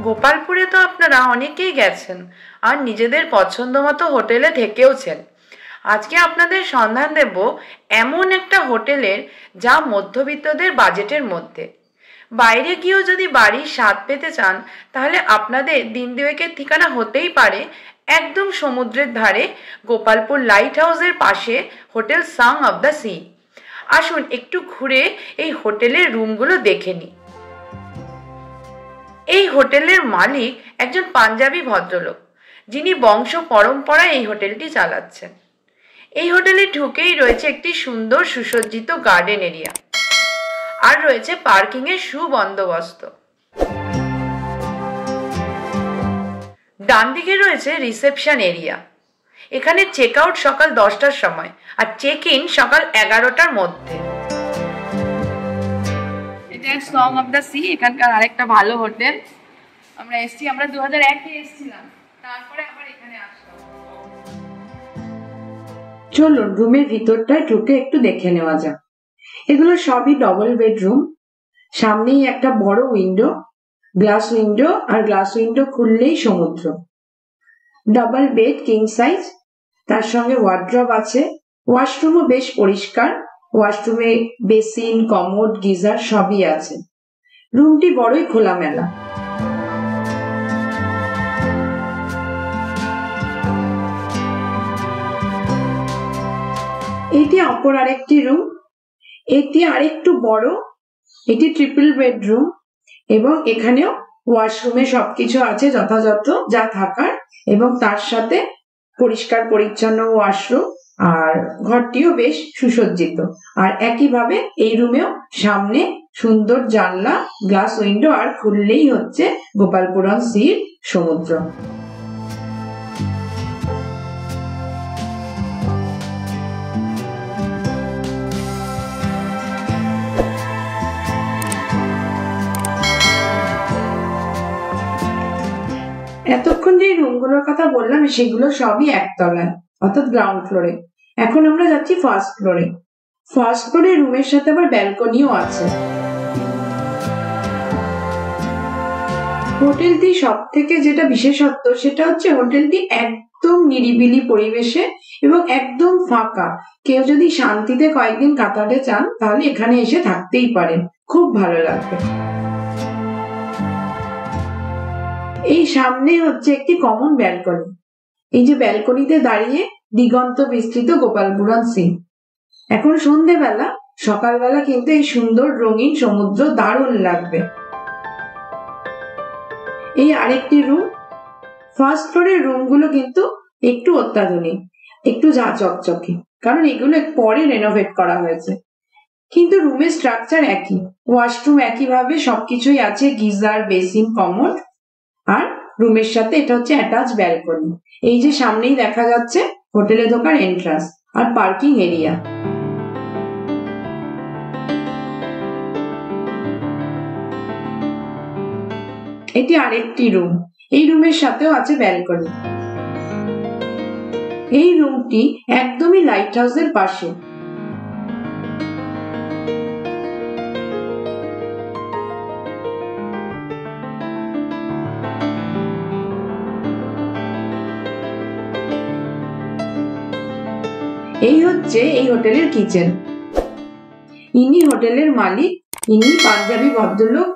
গোপালপুরে তো আপনারা অনেকেই গেছেন আর নিজেদের পছন্দ মতো হোটেলে থেকেওছেন। আজকে আপনাদের সন্ধান দেব এমন একটা হোটেলের যা মধ্যবিত্তদের বাজেটের মধ্যে। বাইরে গিয়েও যদি বাড়ির স্বাদ পেতে চান তাহলে আপনাদের দিন দুয়েকের ঠিকানা হতেই পারে একদম সমুদ্রের ধারে গোপালপুর লাইট হাউসের পাশে hotel song of the sea. আসুন একটু ঘুরে এই হোটেলের রুমগুলো দেখে নিই। এই হোটেলের মালিক একজন পাঞ্জাবি ভদ্রলোক, যিনি বংশ পরম্পরায় এই হোটেলটি চালাচ্ছেন। এই হোটেলে ঢুকেই রয়েছে একটি সুন্দর সুসজ্জিত গার্ডেন এরিয়া, আর রয়েছে পার্কিং এর সুবন্দোবস্ত। ডান দিকে রয়েছে রিসেপশন এরিয়া। এখানে চেক আউট সকাল 10টার সময় আর চেক ইন সকাল 11টার মধ্যে। এটা সং অফ দ্য সি, এখানকার আরেকটা ভালো হোটেল। আমরা এসছি, আমরা 2001-এ এসছিলাম, তারপরে আবার এখানে আসলাম। চলুন রুমের ভিতরটায় ঢুকে একটু দেখে নেওয়া যাক। এগুলো সবই ডবল বেডরুম। সামনেই একটা বড় উইন্ডো, গ্লাস উইন্ডো, আর গ্লাস উইন্ডো খুললেই সমুদ্র। ডাবল বেড কিং সাইজ, তার সঙ্গে ওয়ার্ড্রব আছে। ওয়াশরুমও বেশ পরিষ্কার। ওয়াশরুমে বেসিন, কমোড, গিজার সবই আছে। রুমটি বড়ই খোলামেলা। এটি অপর আরেকটি রুম। এটি আরেকটু বড়। এটি ট্রিপল বেডরুম এবং এখানেও ওয়াশরুমে সবকিছু আছে যথাযথ যা থাকার, এবং তার সাথে পরিষ্কার পরিচ্ছন্ন ওয়াশরুম, আর ঘরটিও বেশ সুসজ্জিত। আর একইভাবে এই রুমেও সামনে সুন্দর জানলা, গ্লাস উইন্ডো, আর খুললেই হচ্ছে গোপালপুরম সির সমুদ্র। এতক্ষণ যে রুমগুলোর কথা বললাম সেগুলো সবই একতলায়, অর্থাৎ গ্রাউন্ড ফ্লোরে। এখন আমরা যাচ্ছি ফার্স্ট ফ্লোরে। ফার্স্ট ফ্লোরে রুমের সাথে আবার ব্যালকনিও আছে। হোটেলটি সব থেকে যেটা বিশেষত্ব সেটা হচ্ছে হোটেলটি একদম নিরিবিলি পরিবেশে এবং একদম ফাঁকা। কেউ যদি শান্তিতে কয়েকদিন কাটাতে চান তাহলে এখানে এসে থাকতেই পারেন, খুব ভালো লাগবে। এই সামনে হচ্ছে একটি কমন ব্যালকনি। এই যে ব্যালকনিতে দাঁড়িয়ে দিগন্ত বিস্তৃত গোপালপুরম সি। এখন সন্ধেবেলা, সকালবেলা কিন্তু এই সুন্দর রঙিন সমুদ্র দারুণ লাগবে। এই আরেকটি রুম। ফার্স্ট ফ্লোরের রুমগুলো কিন্তু একটু অত্যাধুনিক, একটু ঝা চকচকে, কারণ এগুলো পরে রেনোভেট করা হয়েছে। কিন্তু রুমের স্ট্রাকচার একই। ওয়াশরুম একইভাবে সবকিছুই আছে, গিজার, বেসিন, কমোড, আর রুমের সাথে এটা হচ্ছে অ্যাটাচ ব্যালকনি। এই যে সামনেই দেখা যাচ্ছে হোটেলে ঢোকার এন্ট্রান্স আর পার্কিং এরিয়া। এটি আরেকটি রুম। এই রুমের সাথেও আছে ব্যালকনি। এই রুমটি একদমই লাইট হাউসের পাশে। এই হচ্ছে এই হোটেলের কিচেন। ইনি হোটেলের মালিক, ইনি পাঞ্জাবি ভদ্রলোক।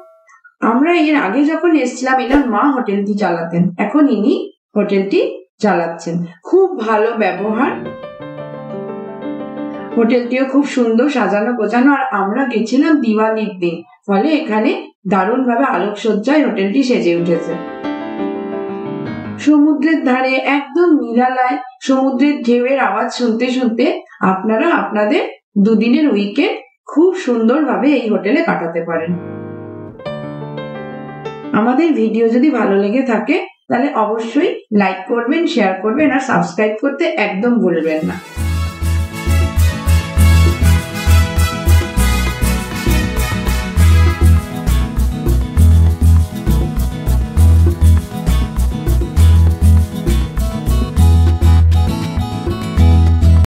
আমরা এর আগে যখন এসেছিলাম এনার মা হোটেলটি চালাতেন, এখন ইনি হোটেলটি চালাচ্ছেন। খুব ভালো ব্যবহার। হোটেলটিও খুব সুন্দর সাজানো গোছানো, আর আমরা গেছিলাম দিওয়ালির দিন, ফলে এখানে দারুণ ভাবে আলোকসজ্জায় হোটেলটি সেজে উঠেছে। সমুদ্রের ধারে একদম নিরালায় সমুদ্রের ঢেউয়ের আওয়াজ শুনতে শুনতে আপনারা আপনাদের দুদিনের উইকেন্ড খুব সুন্দরভাবে এই হোটেলে কাটাতে পারেন। আমাদের ভিডিও যদি ভালো লেগে থাকে তাহলে অবশ্যই লাইক করবেন, শেয়ার করবেন, আর সাবস্ক্রাইব করতে একদম ভুলবেন না।